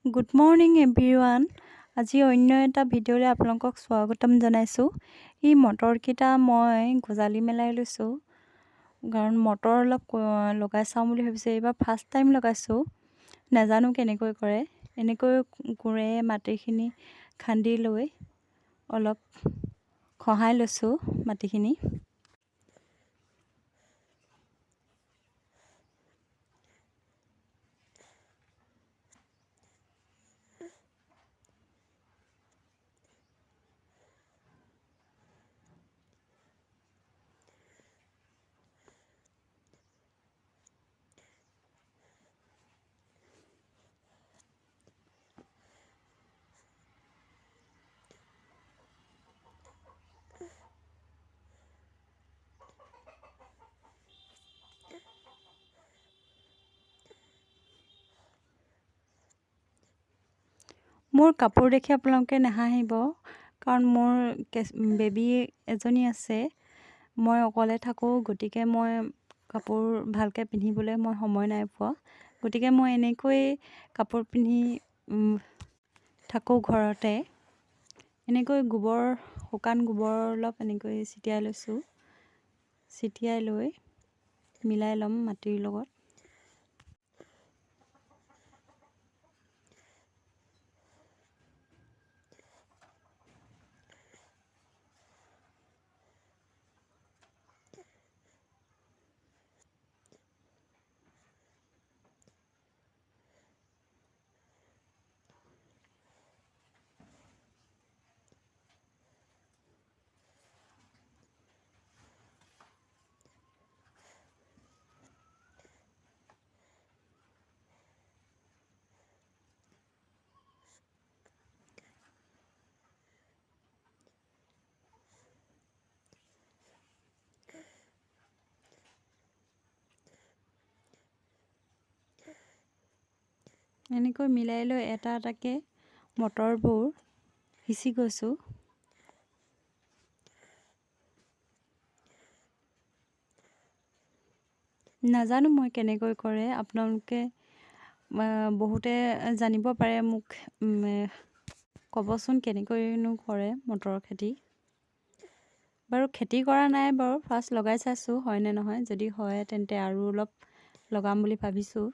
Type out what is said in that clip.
Good morning everyone. আজি অন্য এটা ভিডিঅ'লৈ আপোনালোকক স্বাগতম জনাইছোঁ। এই মটৰকেইটা মই গজালি মেলাই লৈছোঁ, কাৰণ মটৰ অলপ লগাই চাওঁ বুলি ভাবিছোঁ। এইবাৰ ফাৰ্ষ্ট টাইম লগাইছোঁ, নাজানো কেনেকৈ কৰে। এনেকৈ কোৰেৰে মাটিখিনি খান্দি লৈ অলপ খহাই লৈছোঁ মাটিখিনি। মোৰ কাপোৰ দেখি আপোনালোকে নাহাঁহিব, কাৰণ মোৰ বেবী এজনী আছে। মই অকলে থাকোঁ, গতিকে মই কাপোৰ ভালকৈ পিন্ধিবলৈ মই সময় নাই পোৱা। গতিকে মই এনেকৈ কাপোৰ পিন্ধি থাকোঁ ঘৰতে। এনেকৈ শুকান গোবৰ অলপ এনেকৈ ছিটিয়াই লৈছোঁ। ছিটিয়াই লৈ মিলাই ল'ম মাটিৰ লগত। এনেকৈ মিলাই লৈ এটা এটাকৈ মটৰবোৰ সিঁচি গৈছোঁ। নাজানো মই কেনেকৈ কৰে, আপোনালোকে বহুতে জানিব পাৰে, মোক ক'বচোন কেনেকৈনো কৰে মটৰৰ খেতি। বাৰু খেতি কৰা নাই বাৰু, ফাৰ্ষ্ট লগাই চাইছোঁ হয়নে নহয়। যদি হয় তেন্তে আৰু অলপ লগাম বুলি ভাবিছোঁ।